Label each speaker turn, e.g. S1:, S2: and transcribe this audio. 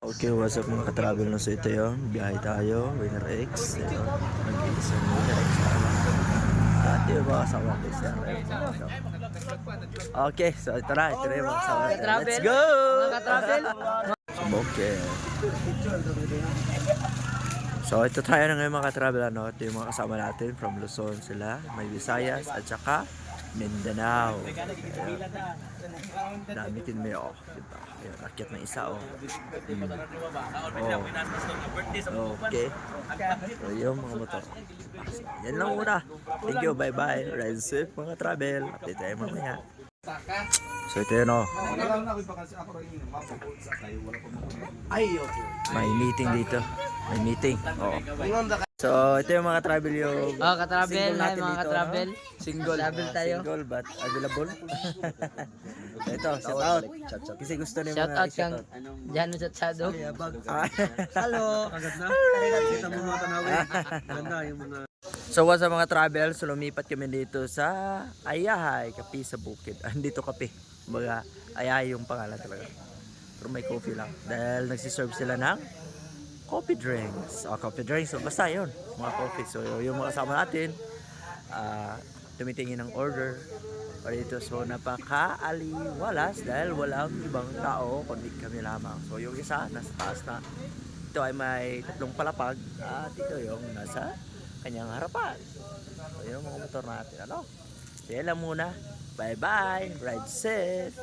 S1: Okay, what's up mga ka-travel na, so ito yun, biyahe tayo, Winner X, ito, nag-iisang Winner X at yung mga kasama ko siya. Okay, so ito na yung mga kasama natin. Let's go!
S2: Mga ka-travel.
S1: Okay. So ito tayo na ngayon mga ka-travel, ano, ito yung mga kasama natin from Luzon sila, may Visayas at saka Mindanao. Ayan. Damitin mo yun, diba? Ayan, rakyat na isa, oh. Oh. Okay. So yung mga motor. So, yan lang muna. Thank you, bye bye. Ride safe mga travel. Update tayo mamaya. So ito yun, oh. May meeting dito. May meeting. Oh. So ito yung mga travel yung
S2: Ka-travel,
S1: single
S2: hi
S1: natin
S2: mga
S1: dito,
S2: ka-travel.
S1: no? Single.
S2: Travel tayo.
S1: Single but available. So ito, shout out. Kasi gusto niyo
S2: Shout
S1: mga
S2: out kang Jano Chatsado.
S1: Hello.
S3: Agad na. Kita mo mga tanawin. Ganda yung mga...
S1: So what's up mga travel? So lumipat kami dito sa Ayahay, Kapi sa Bukid. Dito Kapi. Kumbaga Ayahay yung pangalan talaga. Pero may coffee lang. Dahil nagsiserve sila ng coffee drinks. Coffee drinks. So basta yun. Mga coffee. So yung mga kasama natin, tumitingin ng order. O dito, so napaka-aliwalas dahil walang ibang tao kundi kami lamang. So yung isa nasa taas na. Ito ay may tatlong palapag at ito yung nasa kanyang harapan. So yung mga motor natin, ano? So yan lang muna. Bye bye. Ride safe.